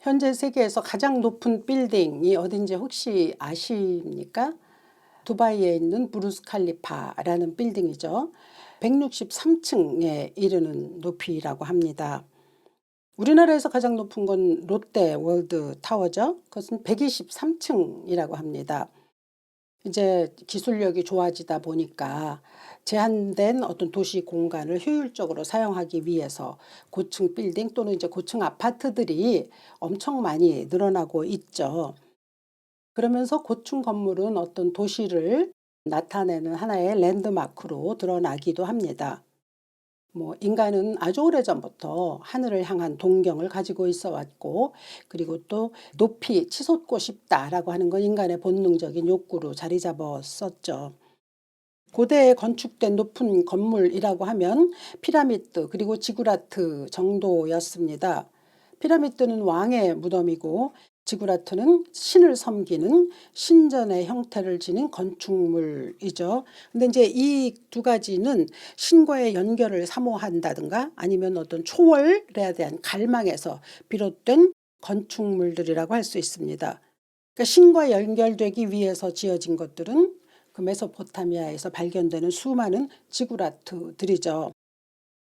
현재 세계에서 가장 높은 빌딩이 어딘지 혹시 아십니까? 두바이에 있는 부르스 칼리파라는 빌딩이죠. 163층에 이르는 높이라고 합니다. 우리나라에서 가장 높은 건 롯데 월드 타워죠. 그것은 123층이라고 합니다. 이제 기술력이 좋아지다 보니까 제한된 어떤 도시 공간을 효율적으로 사용하기 위해서 고층 빌딩 또는 이제 고층 아파트들이 엄청 많이 늘어나고 있죠. 그러면서 고층 건물은 어떤 도시를 나타내는 하나의 랜드마크로 드러나기도 합니다. 인간은 아주 오래전부터 하늘을 향한 동경을 가지고 있어 왔고, 그리고 또 높이 치솟고 싶다라고 하는 건 인간의 본능적인 욕구로 자리 잡았었죠. 고대에 건축된 높은 건물이라고 하면 피라미드 그리고 지구라트 정도였습니다. 피라미드는 왕의 무덤이고 지구라트는 신을 섬기는 신전의 형태를 지닌 건축물이죠. 근데 이제 이 두 가지는 신과의 연결을 사모한다든가 아니면 어떤 초월에 대한 갈망에서 비롯된 건축물들이라고 할 수 있습니다. 그러니까 신과 연결되기 위해서 지어진 것들은 그 메소포타미아에서 발견되는 수많은 지구라트들이죠.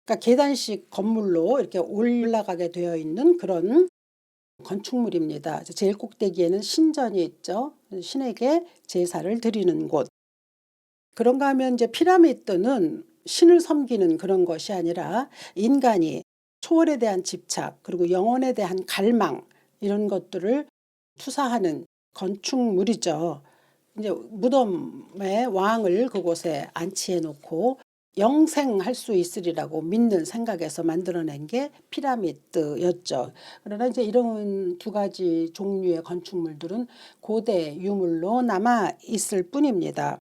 그러니까 계단식 건물로 이렇게 올라가게 되어 있는 그런 건축물입니다. 제일 꼭대기에는 신전이 있죠. 신에게 제사를 드리는 곳. 그런가 하면 이제 피라미드는 신을 섬기는 그런 것이 아니라 인간이 초월에 대한 집착 그리고 영혼에 대한 갈망 이런 것들을 투사하는 건축물이죠. 이제 무덤에 왕을 그곳에 안치해 놓고 영생할 수 있으리라고 믿는 생각에서 만들어낸 게 피라미드였죠. 그러나 이제 이런 두 가지 종류의 건축물들은 고대 유물로 남아 있을 뿐입니다.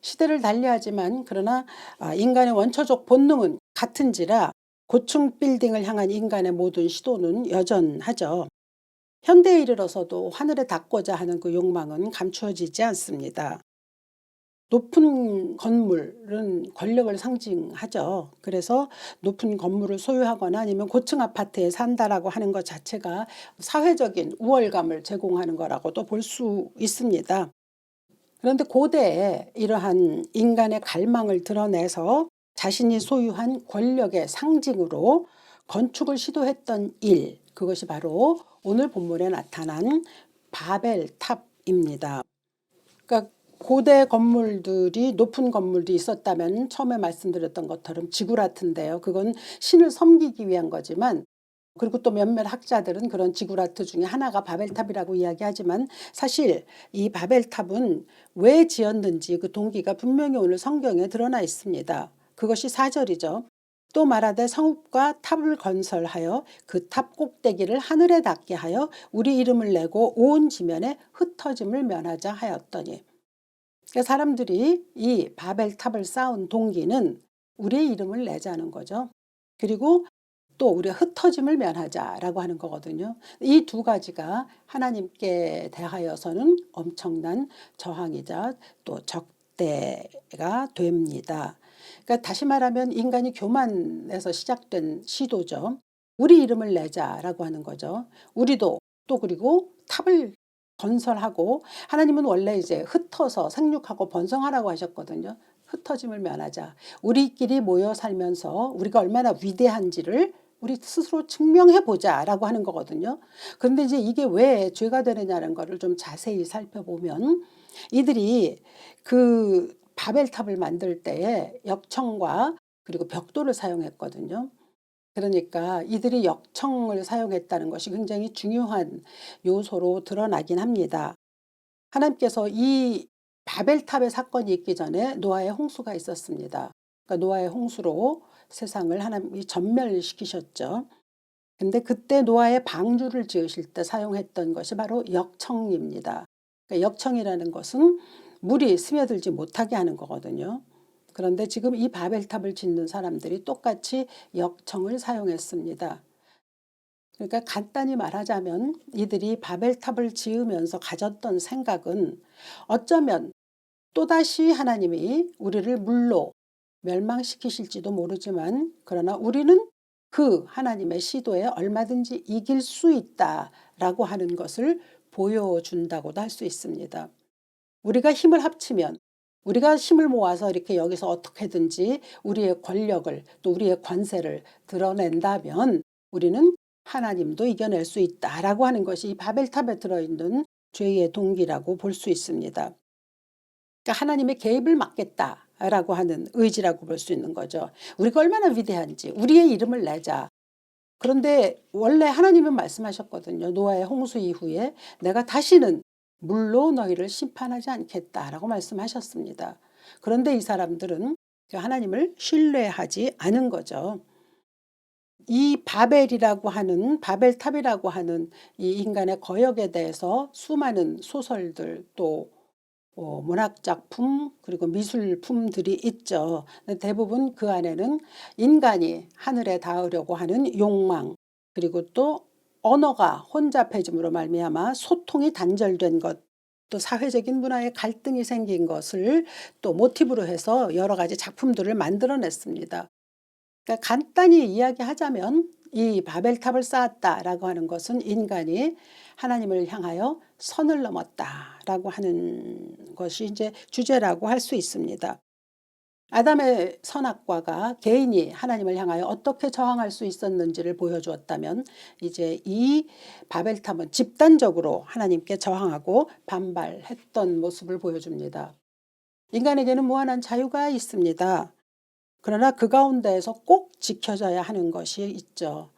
시대를 달리하지만 그러나 인간의 원초적 본능은 같은지라 고층 빌딩을 향한 인간의 모든 시도는 여전하죠. 현대에 이르러서도 하늘에 닿고자 하는 그 욕망은 감추어지지 않습니다. 높은 건물은 권력을 상징하죠. 그래서 높은 건물을 소유하거나 아니면 고층 아파트에 산다라고 하는 것 자체가 사회적인 우월감을 제공하는 거라고도 볼 수 있습니다. 그런데 고대에 이러한 인간의 갈망을 드러내서 자신이 소유한 권력의 상징으로 건축을 시도했던 일, 그것이 바로 오늘 본문에 나타난 바벨탑입니다. 그러니까 고대 건물들이 높은 건물도 있었다면 처음에 말씀드렸던 것처럼 지구라트인데요. 그건 신을 섬기기 위한 거지만 그리고 또 몇몇 학자들은 그런 지구라트 중에 하나가 바벨탑이라고 이야기하지만 사실 이 바벨탑은 왜 지었는지 그 동기가 분명히 오늘 성경에 드러나 있습니다. 그것이 4절이죠. 또 말하되 성읍과 탑을 건설하여 그 탑 꼭대기를 하늘에 닿게 하여 우리 이름을 내고 온 지면에 흩어짐을 면하자 하였더니, 그러니까 사람들이 이 바벨탑을 쌓은 동기는 우리의 이름을 내자는 거죠. 그리고 또 우리가 흩어짐을 면하자라고 하는 거거든요. 이 두 가지가 하나님께 대하여서는 엄청난 저항이자 또 적대가 됩니다. 그러니까 다시 말하면 인간이 교만에서 시작된 시도죠. 우리 이름을 내자라고 하는 거죠. 우리도 또 그리고 탑을 건설하고, 하나님은 원래 이제 흩어서 생육하고 번성하라고 하셨거든요. 흩어짐을 면하자. 우리끼리 모여 살면서 우리가 얼마나 위대한지를 우리 스스로 증명해 보자라고 하는 거거든요. 그런데 이제 이게 왜 죄가 되느냐는 거를 좀 자세히 살펴보면 이들이 그 바벨탑을 만들 때에 역청과 그리고 벽돌을 사용했거든요. 그러니까 이들이 역청을 사용했다는 것이 굉장히 중요한 요소로 드러나긴 합니다. 하나님께서 이 바벨탑의 사건이 있기 전에 노아의 홍수가 있었습니다. 그러니까 노아의 홍수로 세상을 하나님이 전멸시키셨죠. 근데 그때 노아의 방주를 지으실 때 사용했던 것이 바로 역청입니다. 그러니까 역청이라는 것은 물이 스며들지 못하게 하는 거거든요. 그런데 지금 이 바벨탑을 짓는 사람들이 똑같이 역청을 사용했습니다. 그러니까 간단히 말하자면 이들이 바벨탑을 지으면서 가졌던 생각은 어쩌면 또다시 하나님이 우리를 물로 멸망시키실지도 모르지만 그러나 우리는 그 하나님의 시도에 얼마든지 이길 수 있다라고 하는 것을 보여준다고도 할 수 있습니다. 우리가 힘을 합치면, 우리가 힘을 모아서 이렇게 여기서 어떻게든지 우리의 권력을 또 우리의 관세를 드러낸다면 우리는 하나님도 이겨낼 수 있다라고 하는 것이 이 바벨탑에 들어있는 죄의 동기라고 볼 수 있습니다. 그러니까 하나님의 개입을 막겠다라고 하는 의지라고 볼 수 있는 거죠. 우리가 얼마나 위대한지 우리의 이름을 내자. 그런데 원래 하나님은 말씀하셨거든요. 노아의 홍수 이후에 내가 다시는 물로 너희를 심판하지 않겠다라고 말씀하셨습니다. 그런데 이 사람들은 하나님을 신뢰하지 않은 거죠. 이 바벨이라고 하는, 바벨탑이라고 하는 이 인간의 거역에 대해서 수많은 소설들 또 문학작품 그리고 미술품들이 있죠. 대부분 그 안에는 인간이 하늘에 닿으려고 하는 욕망, 그리고 또 언어가 혼잡해짐으로 말미암아 소통이 단절된 것, 또 사회적인 문화의 갈등이 생긴 것을 또 모티브로 해서 여러 가지 작품들을 만들어냈습니다. 그러니까 간단히 이야기하자면 이 바벨탑을 쌓았다라고 하는 것은 인간이 하나님을 향하여 선을 넘었다라고 하는 것이 이제 주제라고 할 수 있습니다. 아담의 선악과가 개인이 하나님을 향하여 어떻게 저항할 수 있었는지를 보여주었다면 이제 이 바벨탑은 집단적으로 하나님께 저항하고 반발했던 모습을 보여줍니다. 인간에게는 무한한 자유가 있습니다. 그러나 그 가운데에서 꼭 지켜져야 하는 것이 있죠.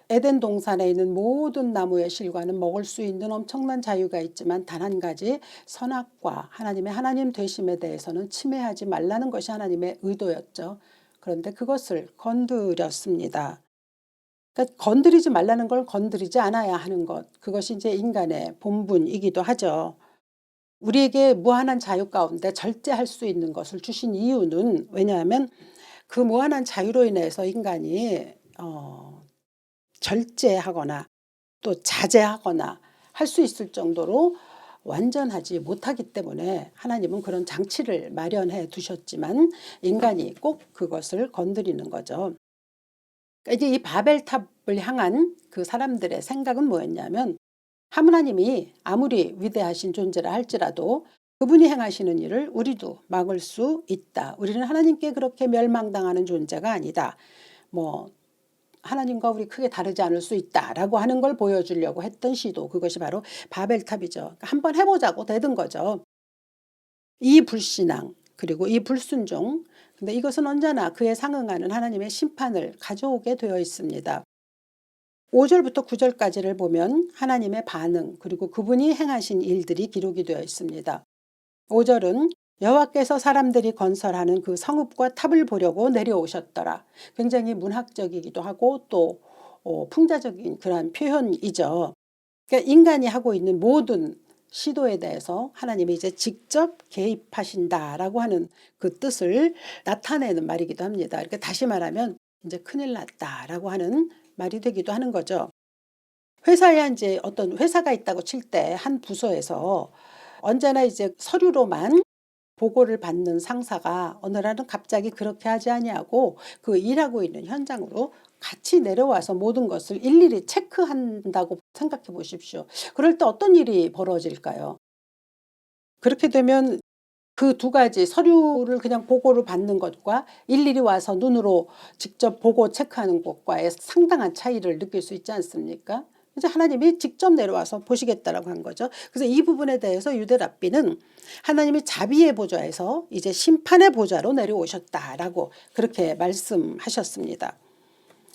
에덴 동산에 있는 모든 나무의 실과는 먹을 수 있는 엄청난 자유가 있지만 단 한 가지, 선악과 하나님의 하나님 되심에 대해서는 침해하지 말라는 것이 하나님의 의도였죠. 그런데 그것을 건드렸습니다. 그러니까 건드리지 말라는 걸 건드리지 않아야 하는 것, 그것이 이제 인간의 본분이기도 하죠. 우리에게 무한한 자유 가운데 절제할 수 있는 것을 주신 이유는, 왜냐하면 그 무한한 자유로 인해서 인간이 절제하거나 또 자제하거나 할 수 있을 정도로 완전하지 못하기 때문에 하나님은 그런 장치를 마련해 두셨지만 인간이 꼭 그것을 건드리는 거죠. 그러니까 이제 이 바벨탑을 향한 그 사람들의 생각은 뭐였냐면, 하나님이 아무리 위대하신 존재라 할지라도 그분이 행하시는 일을 우리도 막을 수 있다. 우리는 하나님께 그렇게 멸망당하는 존재가 아니다. 뭐 하나님과 우리 크게 다르지 않을 수 있다라고 하는 걸 보여주려고 했던 시도, 그것이 바로 바벨탑이죠. 그러니까 한번 해보자고 대든 거죠. 이 불신앙 그리고 이 불순종, 근데 이것은 언제나 그에 상응하는 하나님의 심판을 가져오게 되어 있습니다. 5절부터 9절까지를 보면 하나님의 반응 그리고 그분이 행하신 일들이 기록이 되어 있습니다. 5절은 여호와께서 사람들이 건설하는 그 성읍과 탑을 보려고 내려오셨더라. 굉장히 문학적이기도 하고 또 풍자적인 그러한 표현이죠. 그러니까 인간이 하고 있는 모든 시도에 대해서 하나님이 이제 직접 개입하신다라고 하는 그 뜻을 나타내는 말이기도 합니다. 그러니까 다시 말하면 이제 큰일 났다라고 하는 말이 되기도 하는 거죠. 회사에 이제 어떤 회사가 있다고 칠 때 한 부서에서 언제나 이제 서류로만 보고를 받는 상사가 어느 날은 갑자기 그렇게 하지 아니하고 그 일하고 있는 현장으로 같이 내려와서 모든 것을 일일이 체크한다고 생각해 보십시오. 그럴 때 어떤 일이 벌어질까요? 그렇게 되면 그 두 가지, 서류를 그냥 보고를 받는 것과 일일이 와서 눈으로 직접 보고 체크하는 것과의 상당한 차이를 느낄 수 있지 않습니까? 이제 하나님이 직접 내려와서 보시겠다라고 한 거죠. 그래서 이 부분에 대해서 유대 랍비는 하나님이 자비의 보좌에서 이제 심판의 보좌로 내려오셨다라고 그렇게 말씀하셨습니다.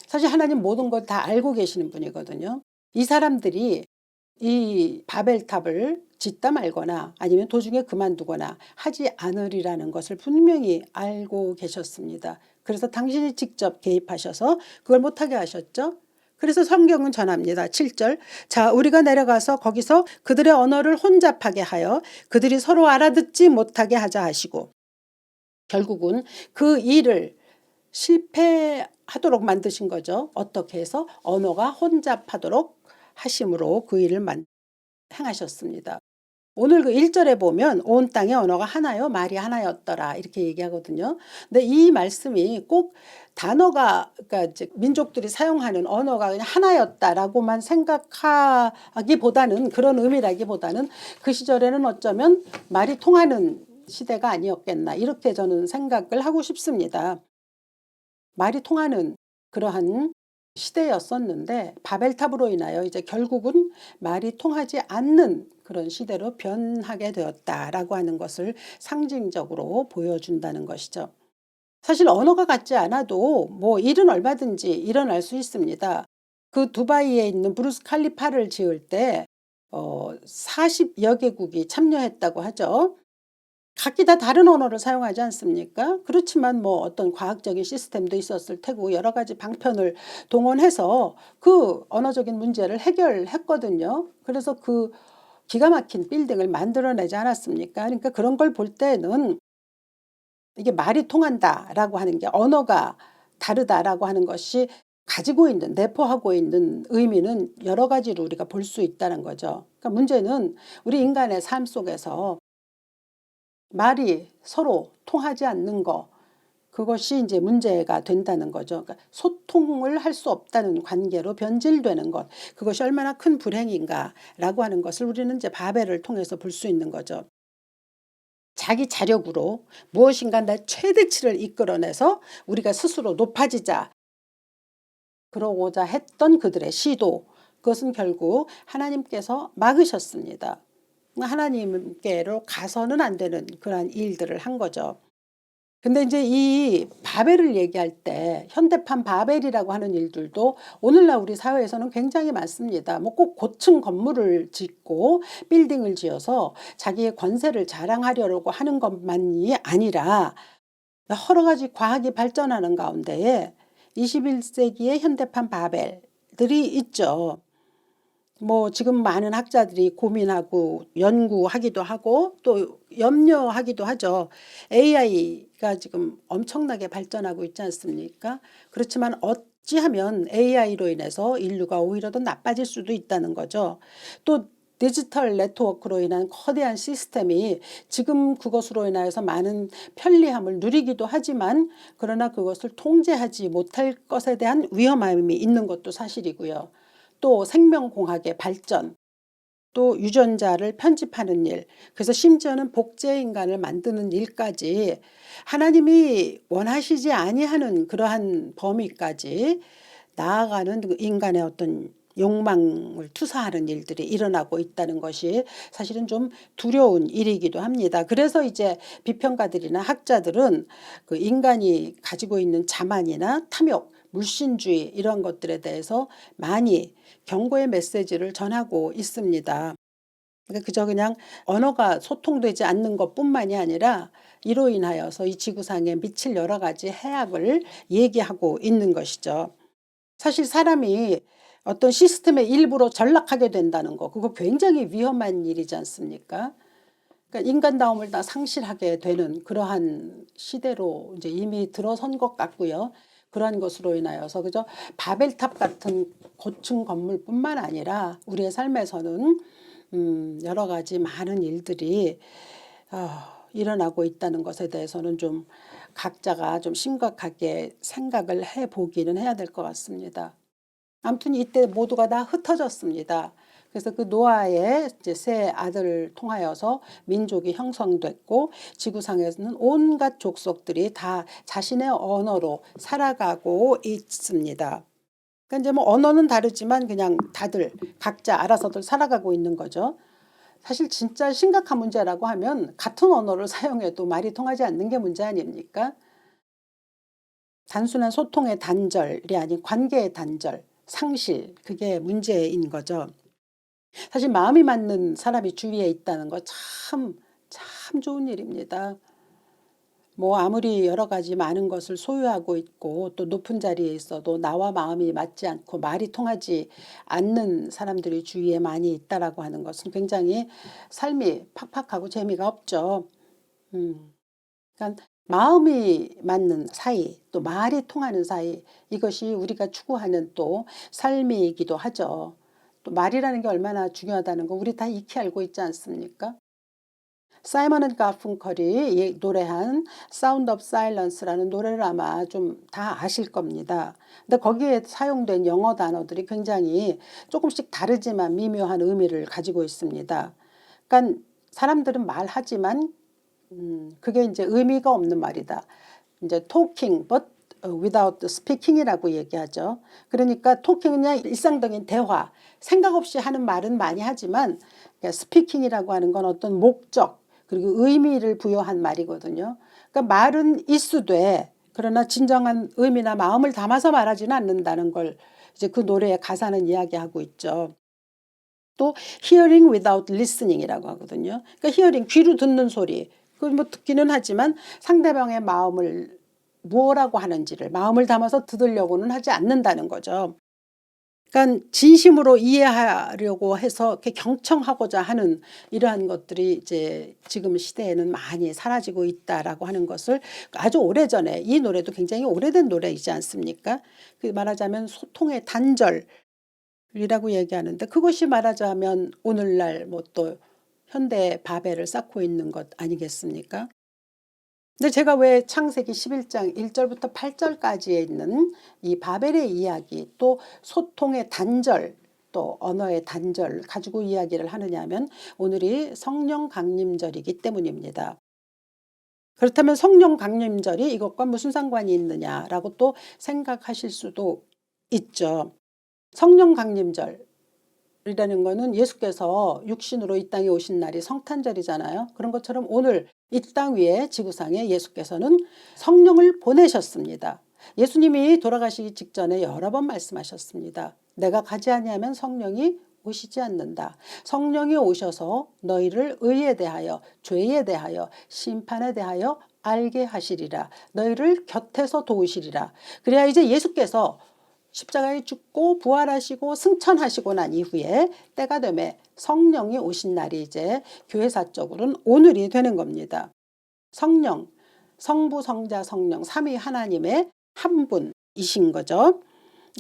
사실 하나님 모든 걸 다 알고 계시는 분이거든요. 이 사람들이 이 바벨탑을 짓다 말거나 아니면 도중에 그만두거나 하지 않으리라는 것을 분명히 알고 계셨습니다. 그래서 당신이 직접 개입하셔서 그걸 못하게 하셨죠. 그래서 성경은 전합니다. 7절, 자 우리가 내려가서 거기서 그들의 언어를 혼잡하게 하여 그들이 서로 알아듣지 못하게 하자 하시고, 결국은 그 일을 실패하도록 만드신 거죠. 어떻게 해서? 언어가 혼잡하도록 하심으로 그 일을 행하셨습니다. 오늘 그 1절에 보면 온 땅의 언어가 하나요 말이 하나였더라 이렇게 얘기하거든요. 근데 이 말씀이 꼭 단어가 그러니까 이제 민족들이 사용하는 언어가 그냥 하나였다라고만 생각하기보다는 그런 의미라기보다는 그 시절에는 어쩌면 말이 통하는 시대가 아니었겠나 이렇게 저는 생각을 하고 싶습니다. 말이 통하는 그러한 시대였었는데 바벨탑으로 인하여 이제 결국은 말이 통하지 않는 그런 시대로 변하게 되었다라고 하는 것을 상징적으로 보여준다는 것이죠. 사실 언어가 같지 않아도 뭐 일은 얼마든지 일어날 수 있습니다. 그 두바이에 있는 부르스 칼리파를 지을 때 40여 개국이 참여했다고 하죠. 각기 다 다른 언어를 사용하지 않습니까? 그렇지만 뭐 어떤 과학적인 시스템도 있었을 테고 여러 가지 방편을 동원해서 그 언어적인 문제를 해결했거든요. 그래서 그 기가 막힌 빌딩을 만들어내지 않았습니까? 그러니까 그런 걸 볼 때는 이게 말이 통한다라고 하는 게 언어가 다르다라고 하는 것이 가지고 있는 내포하고 있는 의미는 여러 가지로 우리가 볼 수 있다는 거죠. 그러니까 문제는 우리 인간의 삶 속에서 말이 서로 통하지 않는 거 그것이 이제 문제가 된다는 거죠. 그러니까 소통을 할 수 없다는 관계로 변질되는 것 그것이 얼마나 큰 불행인가라고 하는 것을 우리는 이제 바벨을 통해서 볼 수 있는 거죠. 자기 자력으로 무엇인가 내 최대치를 이끌어내서 우리가 스스로 높아지자 그러고자 했던 그들의 시도 그것은 결국 하나님께서 막으셨습니다. 하나님께로 가서는 안 되는 그러한 일들을 한 거죠. 근데 이제 이 바벨을 얘기할 때 현대판 바벨이라고 하는 일들도 오늘날 우리 사회에서는 굉장히 많습니다. 뭐 꼭 고층 건물을 짓고 빌딩을 지어서 자기의 권세를 자랑하려고 하는 것만이 아니라 여러 가지 과학이 발전하는 가운데에 21세기의 현대판 바벨들이 있죠. 뭐 지금 많은 학자들이 고민하고 연구하기도 하고 또 염려하기도 하죠. AI가 지금 엄청나게 발전하고 있지 않습니까? 그렇지만 어찌하면 AI로 인해서 인류가 오히려 더 나빠질 수도 있다는 거죠. 또 디지털 네트워크로 인한 거대한 시스템이 지금 그것으로 인하여서 많은 편리함을 누리기도 하지만 그러나 그것을 통제하지 못할 것에 대한 위험함이 있는 것도 사실이고요. 또 생명공학의 발전, 또 유전자를 편집하는 일, 그래서 심지어는 복제인간을 만드는 일까지 하나님이 원하시지 아니하는 그러한 범위까지 나아가는 그 인간의 어떤 욕망을 투사하는 일들이 일어나고 있다는 것이 사실은 좀 두려운 일이기도 합니다. 그래서 이제 비평가들이나 학자들은 그 인간이 가지고 있는 자만이나 탐욕, 물신주의 이런 것들에 대해서 많이 경고의 메시지를 전하고 있습니다. 그러니까 그저 그냥 언어가 소통되지 않는 것뿐만이 아니라 이로 인하여서 이 지구상에 미칠 여러 가지 해악을 얘기하고 있는 것이죠. 사실 사람이 어떤 시스템의 일부로 전락하게 된다는 거 그거 굉장히 위험한 일이지 않습니까? 그러니까 인간다움을 다 상실하게 되는 그러한 시대로 이제 이미 들어선 것 같고요. 그러한 것으로 인하여서 그저 바벨탑 같은 고층 건물뿐만 아니라 우리의 삶에서는 여러 가지 많은 일들이 일어나고 있다는 것에 대해서는 좀 각자가 좀 심각하게 생각을 해보기는 해야 될 것 같습니다. 아무튼 이때 모두가 다 흩어졌습니다. 그래서 그 노아의 이제 세 아들을 통하여서 민족이 형성됐고 지구상에서는 온갖 족속들이 다 자신의 언어로 살아가고 있습니다. 그러니까 이제 뭐 언어는 다르지만 그냥 다들 각자 알아서들 살아가고 있는 거죠. 사실 진짜 심각한 문제라고 하면 같은 언어를 사용해도 말이 통하지 않는 게 문제 아닙니까? 단순한 소통의 단절이 아닌 관계의 단절, 상실 그게 문제인 거죠. 사실 마음이 맞는 사람이 주위에 있다는 거 참 좋은 일입니다. 뭐 아무리 여러 가지 많은 것을 소유하고 있고 또 높은 자리에 있어도 나와 마음이 맞지 않고 말이 통하지 않는 사람들이 주위에 많이 있다라고 하는 것은 굉장히 삶이 팍팍하고 재미가 없죠. 그러니까 마음이 맞는 사이 또 말이 통하는 사이 이것이 우리가 추구하는 또 삶이기도 하죠. 또 말이라는 게 얼마나 중요하다는 거 우리 다 익히 알고 있지 않습니까? 사이먼 앤 가펑컬이 노래한 사운드 오브 사일런스라는 노래를 아마 좀 다 아실 겁니다. 근데 거기에 사용된 영어 단어들이 굉장히 조금씩 다르지만 미묘한 의미를 가지고 있습니다. 그러니까 사람들은 말하지만 그게 이제 의미가 없는 말이다. 이제 talking but without speaking이라고 얘기하죠. 그러니까 talking은 그냥 일상적인 대화, 생각 없이 하는 말은 많이 하지만 speaking이라고 하는 건 어떤 목적 그리고 의미를 부여한 말이거든요. 그러니까 말은 있으되 그러나 진정한 의미나 마음을 담아서 말하지는 않는다는 걸 이제 그 노래의 가사는 이야기하고 있죠. 또 hearing without listening이라고 하거든요. 그러니까 hearing 귀로 듣는 소리. 그걸 뭐 듣기는 하지만 상대방의 마음을 뭐라고 하는지를 마음을 담아서 들으려고는 하지 않는다는 거죠. 그러니까 진심으로 이해하려고 해서 이렇게 경청하고자 하는 이러한 것들이 이제 지금 시대에는 많이 사라지고 있다라고 하는 것을 아주 오래전에 이 노래도 굉장히 오래된 노래이지 않습니까? 그 말하자면 소통의 단절이라고 얘기하는데 그것이 말하자면 오늘날 뭐 또 현대 바벨을 쌓고 있는 것 아니겠습니까? 근데 제가 왜 창세기 11장 1절부터 8절까지에 있는 이 바벨의 이야기 또 소통의 단절 또 언어의 단절 가지고 이야기를 하느냐 하면 오늘이 성령 강림절이기 때문입니다. 그렇다면 성령 강림절이 이것과 무슨 상관이 있느냐라고 또 생각하실 수도 있죠. 성령 강림절 이라는 거는 예수께서 육신으로 이 땅에 오신 날이 성탄절이잖아요. 그런 것처럼 오늘 이 땅 위에 지구상에 예수께서는 성령을 보내셨습니다. 예수님이 돌아가시기 직전에 여러 번 말씀하셨습니다. 내가 가지 아니하면 성령이 오시지 않는다. 성령이 오셔서 너희를 의에 대하여 죄에 대하여 심판에 대하여 알게 하시리라. 너희를 곁에서 도우시리라. 그래야 이제 예수께서 십자가에 죽고 부활하시고 승천하시고 난 이후에 때가 되매 성령이 오신 날이 이제 교회사적으로는 오늘이 되는 겁니다. 성령, 성부, 성자, 성령 삼위 하나님의 한 분이신 거죠.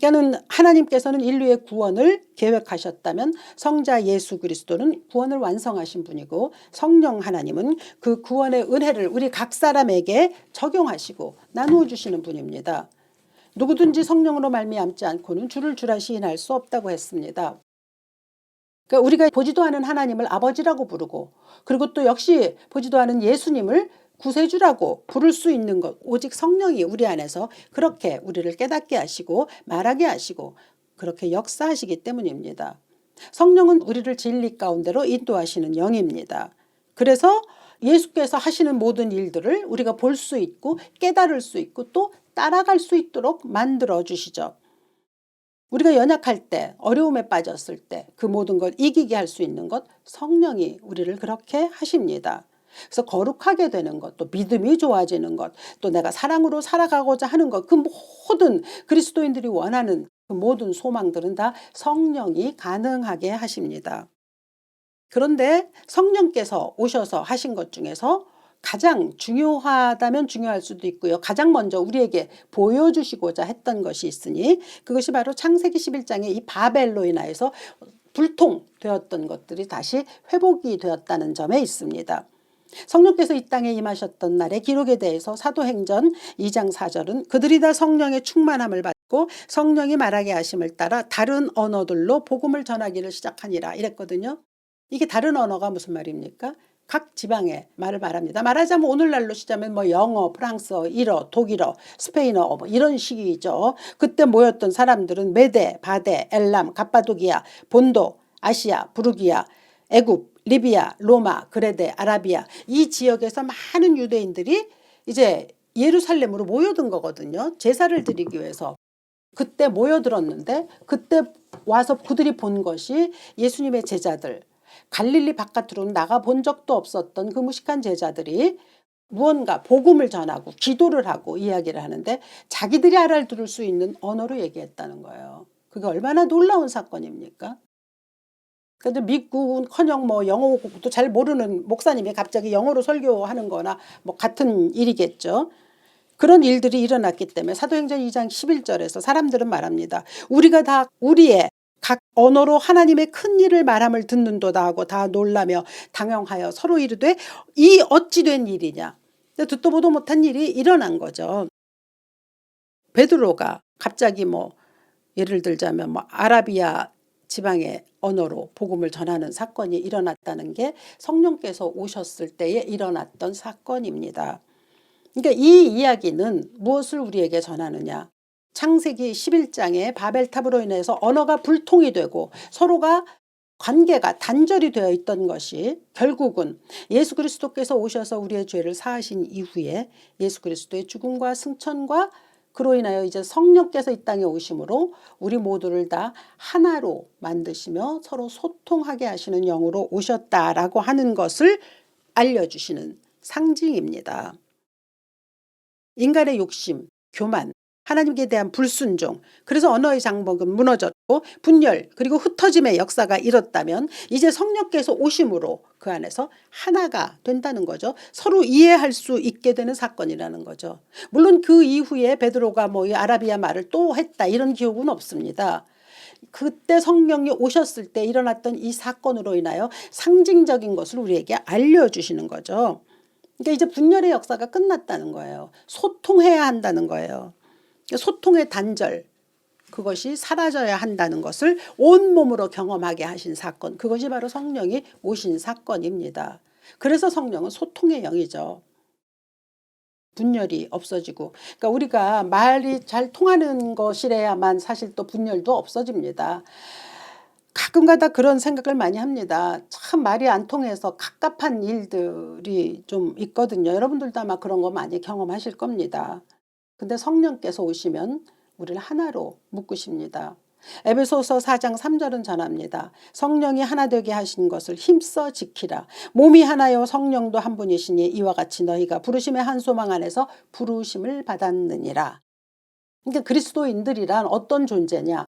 그러니까는 하나님께서는 인류의 구원을 계획하셨다면 성자 예수 그리스도는 구원을 완성하신 분이고 성령 하나님은 그 구원의 은혜를 우리 각 사람에게 적용하시고 나누어 주시는 분입니다. 누구든지 성령으로 말미암지 않고는 주를 주라 시인할 수 없다고 했습니다. 그러니까 우리가 보지도 않은 하나님을 아버지라고 부르고 그리고 또 역시 보지도 않은 예수님을 구세주라고 부를 수 있는 것 오직 성령이 우리 안에서 그렇게 우리를 깨닫게 하시고 말하게 하시고 그렇게 역사하시기 때문입니다. 성령은 우리를 진리 가운데로 인도하시는 영입니다. 그래서 예수께서 하시는 모든 일들을 우리가 볼 수 있고 깨달을 수 있고 또 따라갈 수 있도록 만들어 주시죠. 우리가 연약할 때 어려움에 빠졌을 때 그 모든 걸 이기게 할 수 있는 것 성령이 우리를 그렇게 하십니다. 그래서 거룩하게 되는 것 또 믿음이 좋아지는 것 또 내가 사랑으로 살아가고자 하는 것 그 모든 그리스도인들이 원하는 그 모든 소망들은 다 성령이 가능하게 하십니다. 그런데 성령께서 오셔서 하신 것 중에서 가장 중요하다면 중요할 수도 있고요. 가장 먼저 우리에게 보여주시고자 했던 것이 있으니 그것이 바로 창세기 11장의 이 바벨로 인하여서 불통되었던 것들이 다시 회복이 되었다는 점에 있습니다. 성령께서 이 땅에 임하셨던 날의 기록에 대해서 사도행전 2장 4절은 그들이 다 성령의 충만함을 받고 성령이 말하게 하심을 따라 다른 언어들로 복음을 전하기를 시작하니라 이랬거든요. 이게 다른 언어가 무슨 말입니까? 각 지방의 말을 말합니다. 말하자면 오늘날로 시자면 뭐 영어, 프랑스어, 일어, 독일어, 스페인어 뭐 이런 식이죠. 그때 모였던 사람들은 메데, 바데, 엘람, 갑바도기아, 본도, 아시아, 부르기아, 애굽, 리비아, 로마, 그레데, 아라비아 이 지역에서 많은 유대인들이 이제 예루살렘으로 모여든 거거든요. 제사를 드리기 위해서. 그때 모여들었는데 그때 와서 그들이 본 것이 예수님의 제자들 갈릴리 바깥으로 나가 본 적도 없었던 그 무식한 제자들이 무언가 복음을 전하고 기도를 하고 이야기를 하는데 자기들이 알아들을 수 있는 언어로 얘기했다는 거예요. 그게 얼마나 놀라운 사건입니까? 근데 미국은커녕 뭐 영어도 잘 모르는 목사님이 갑자기 영어로 설교하는 거나 뭐 같은 일이겠죠. 그런 일들이 일어났기 때문에 사도행전 2장 11절에서 사람들은 말합니다. 우리가 다 우리의 각 언어로 하나님의 큰 일을 말함을 듣는도다 하고 다 놀라며 당황하여 서로 이르되 이 어찌 된 일이냐. 듣도 보도 못한 일이 일어난 거죠. 베드로가 갑자기 예를 들자면 아라비아 지방의 언어로 복음을 전하는 사건이 일어났다는 게 성령께서 오셨을 때에 일어났던 사건입니다. 그러니까 이 이야기는 무엇을 우리에게 전하느냐. 창세기 11장에 바벨탑으로 인해서 언어가 불통이 되고 서로가 관계가 단절이 되어 있던 것이 결국은 예수 그리스도께서 오셔서 우리의 죄를 사하신 이후에 예수 그리스도의 죽음과 승천과 그로 인하여 이제 성령께서 이 땅에 오심으로 우리 모두를 다 하나로 만드시며 서로 소통하게 하시는 영으로 오셨다라고 하는 것을 알려주시는 상징입니다. 인간의 욕심, 교만, 하나님께 대한 불순종, 그래서 언어의 장벽은 무너졌고 분열 그리고 흩어짐의 역사가 일었다면 이제 성령께서 오심으로 그 안에서 하나가 된다는 거죠. 서로 이해할 수 있게 되는 사건이라는 거죠. 물론 그 이후에 베드로가 이 아라비아 말을 또 했다 이런 기록은 없습니다. 그때 성령이 오셨을 때 일어났던 이 사건으로 인하여 상징적인 것을 우리에게 알려주시는 거죠. 그러니까 이제 분열의 역사가 끝났다는 거예요. 소통해야 한다는 거예요. 소통의 단절, 그것이 사라져야 한다는 것을 온몸으로 경험하게 하신 사건, 그것이 바로 성령이 오신 사건입니다. 그래서 성령은 소통의 영이죠. 분열이 없어지고, 그러니까 우리가 말이 잘 통하는 것이래야만 사실 또 분열도 없어집니다. 가끔가다 그런 생각을 많이 합니다. 참 말이 안 통해서 갑갑한 일들이 좀 있거든요. 여러분들도 아마 그런 거 많이 경험하실 겁니다. 근데 성령께서 오시면 우리를 하나로 묶으십니다. 에베소서 4장 3절은 전합니다. 성령이 하나 되게 하신 것을 힘써 지키라. 몸이 하나요 성령도 한 분이시니 이와 같이 너희가 부르심의 한 소망 안에서 부르심을 받았느니라. 그러니까 그리스도인들이란 어떤 존재냐.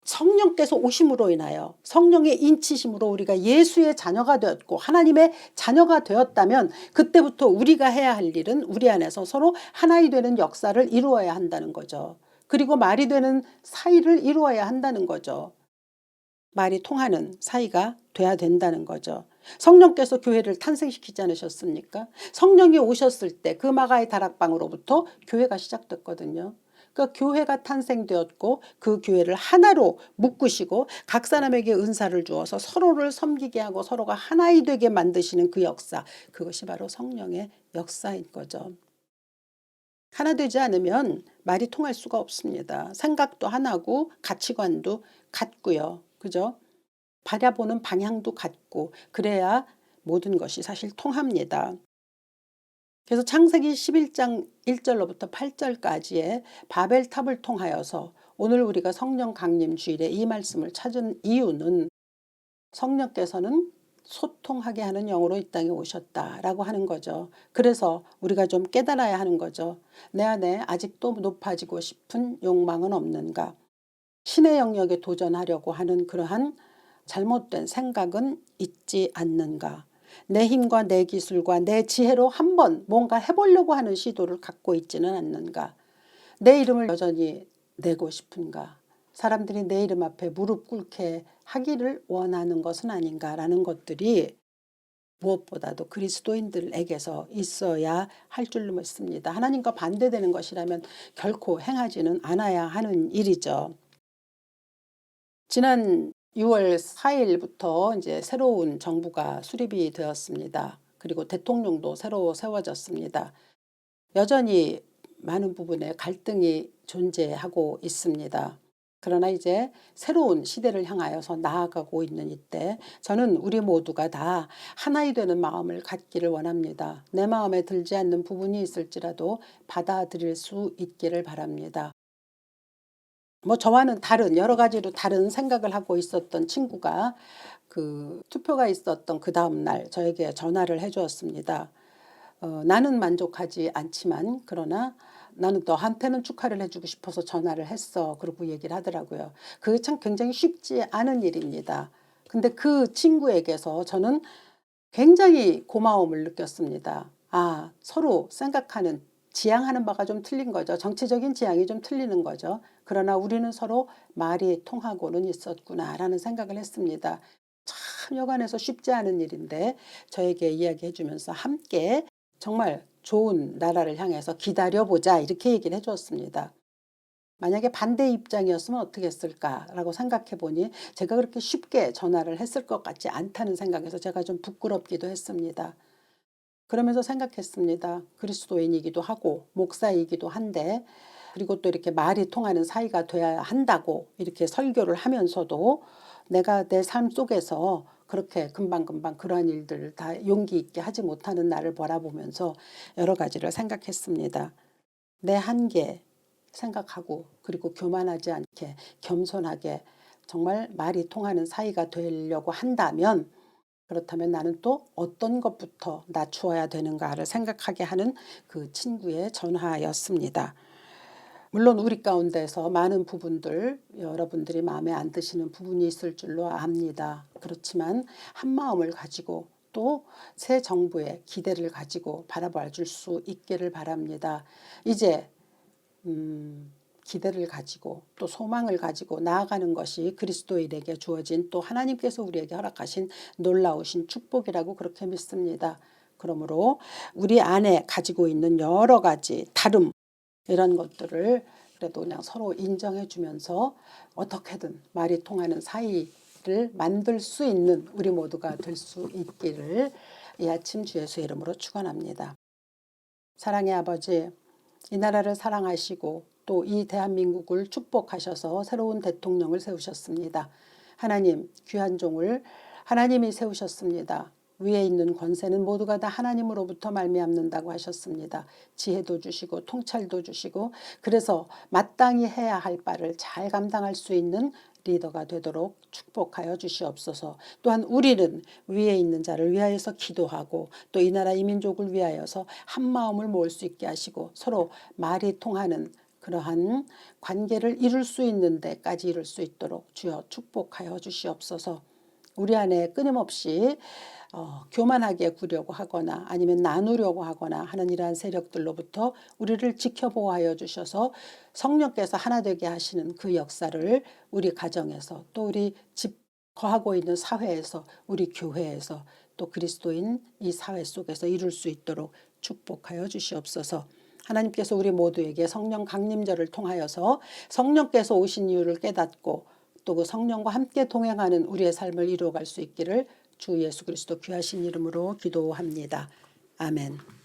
성령께서 오심으로 인하여 성령의 인치심으로 우리가 예수의 자녀가 되었고 하나님의 자녀가 되었다면 그때부터 우리가 해야 할 일은 우리 안에서 서로 하나이 되는 역사를 이루어야 한다는 거죠. 그리고 말이 되는 사이를 이루어야 한다는 거죠. 말이 통하는 사이가 돼야 된다는 거죠. 성령께서 교회를 탄생시키지 않으셨습니까? 성령이 오셨을 때 그 마가의 다락방으로부터 교회가 시작됐거든요. 그러니까 교회가 탄생되었고 그 교회를 하나로 묶으시고 각 사람에게 은사를 주어서 서로를 섬기게 하고 서로가 하나이 되게 만드시는 그 역사, 그것이 바로 성령의 역사인 거죠. 하나 되지 않으면 말이 통할 수가 없습니다. 생각도 하나고 가치관도 같고요. 그죠? 바라보는 방향도 같고 그래야 모든 것이 사실 통합니다. 그래서 창세기 11장 1절로부터 8절까지의 바벨탑을 통하여서 오늘 우리가 성령 강림 주일에 이 말씀을 찾은 이유는 성령께서는 소통하게 하는 영으로 이 땅에 오셨다라고 하는 거죠. 그래서 우리가 좀 깨달아야 하는 거죠. 내 안에 아직도 높아지고 싶은 욕망은 없는가. 신의 영역에 도전하려고 하는 그러한 잘못된 생각은 있지 않는가. 내 힘과 내 기술과 내 지혜로 한번 뭔가 해보려고 하는 시도를 갖고 있지는 않는가. 내 이름을 여전히 내고 싶은가. 사람들이 내 이름 앞에 무릎 꿇게 하기를 원하는 것은 아닌가라는 것들이 무엇보다도 그리스도인들에게서 있어야 할 줄로 믿습니다. 하나님과 반대되는 것이라면 결코 행하지는 않아야 하는 일이죠. 지난 6월 4일부터 이제 새로운 정부가 수립이 되었습니다. 그리고 대통령도 새로 세워졌습니다. 여전히 많은 부분에 갈등이 존재하고 있습니다. 그러나 이제 새로운 시대를 향하여서 나아가고 있는 이때 저는 우리 모두가 다 하나이 되는 마음을 갖기를 원합니다. 내 마음에 들지 않는 부분이 있을지라도 받아들일 수 있기를 바랍니다. 저와는 다른 여러 가지로 다른 생각을 하고 있었던 친구가 그 투표가 있었던 그 다음 날 저에게 전화를 해 주었습니다. 나는 만족하지 않지만 그러나 나는 너한테는 축하를 해주고 싶어서 전화를 했어. 그러고 얘기를 하더라고요. 그게 참 굉장히 쉽지 않은 일입니다. 근데 그 친구에게서 저는 굉장히 고마움을 느꼈습니다. 아, 서로 생각하는 지향하는 바가 좀 틀린 거죠. 정치적인 지향이 좀 틀리는 거죠. 그러나 우리는 서로 말이 통하고는 있었구나라는 생각을 했습니다. 참 여간해서 쉽지 않은 일인데 저에게 이야기해 주면서 함께 정말 좋은 나라를 향해서 기다려보자 이렇게 얘기를 해 주었습니다. 만약에 반대 입장이었으면 어떻게 했을까라고 생각해 보니 제가 그렇게 쉽게 전화를 했을 것 같지 않다는 생각에서 제가 좀 부끄럽기도 했습니다. 그러면서 생각했습니다. 그리스도인이기도 하고 목사이기도 한데 그리고 또 이렇게 말이 통하는 사이가 돼야 한다고 이렇게 설교를 하면서도 내가 내 삶 속에서 그렇게 금방금방 그러한 일들을 다 용기 있게 하지 못하는 나를 바라보면서 여러 가지를 생각했습니다. 내 한계 생각하고 그리고 교만하지 않게 겸손하게 정말 말이 통하는 사이가 되려고 한다면 그렇다면 나는 또 어떤 것부터 낮추어야 되는가를 생각하게 하는 그 친구의 전화였습니다. 물론 우리 가운데서 많은 부분들 여러분들이 마음에 안 드시는 부분이 있을 줄로 압니다. 그렇지만 한 마음을 가지고 또 새 정부의 기대를 가지고 바라봐 줄 수 있기를 바랍니다. 이제 기대를 가지고 또 소망을 가지고 나아가는 것이 그리스도인에게 주어진 또 하나님께서 우리에게 허락하신 놀라우신 축복이라고 그렇게 믿습니다. 그러므로 우리 안에 가지고 있는 여러 가지 다름 이런 것들을 그래도 그냥 서로 인정해 주면서 어떻게든 말이 통하는 사이를 만들 수 있는 우리 모두가 될 수 있기를 이 아침 주 예수의 이름으로 축원합니다. 사랑의 아버지, 이 나라를 사랑하시고 또 이 대한민국을 축복하셔서 새로운 대통령을 세우셨습니다. 하나님, 귀한 종을 하나님이 세우셨습니다. 위에 있는 권세는 모두가 다 하나님으로부터 말미암는다고 하셨습니다. 지혜도 주시고 통찰도 주시고 그래서 마땅히 해야 할 바를 잘 감당할 수 있는 리더가 되도록 축복하여 주시옵소서. 또한 우리는 위에 있는 자를 위하여서 기도하고 또 이 나라 이 민족을 위하여서 한 마음을 모을 수 있게 하시고 서로 말이 통하는 그러한 관계를 이룰 수 있는 데까지 이룰 수 있도록 주여 축복하여 주시옵소서. 우리 안에 끊임없이 교만하게 구려고 하거나 아니면 나누려고 하거나 하는 이러한 세력들로부터 우리를 지켜보호하여 주셔서 성령께서 하나 되게 하시는 그 역사를 우리 가정에서 또 우리 집 거하고 있는 사회에서 우리 교회에서 또 그리스도인 이 사회 속에서 이룰 수 있도록 축복하여 주시옵소서. 하나님께서 우리 모두에게 성령 강림절을 통하여서 성령께서 오신 이유를 깨닫고 또 그 성령과 함께 동행하는 우리의 삶을 이루어갈 수 있기를 주 예수 그리스도 귀하신 이름으로 기도합니다. 아멘.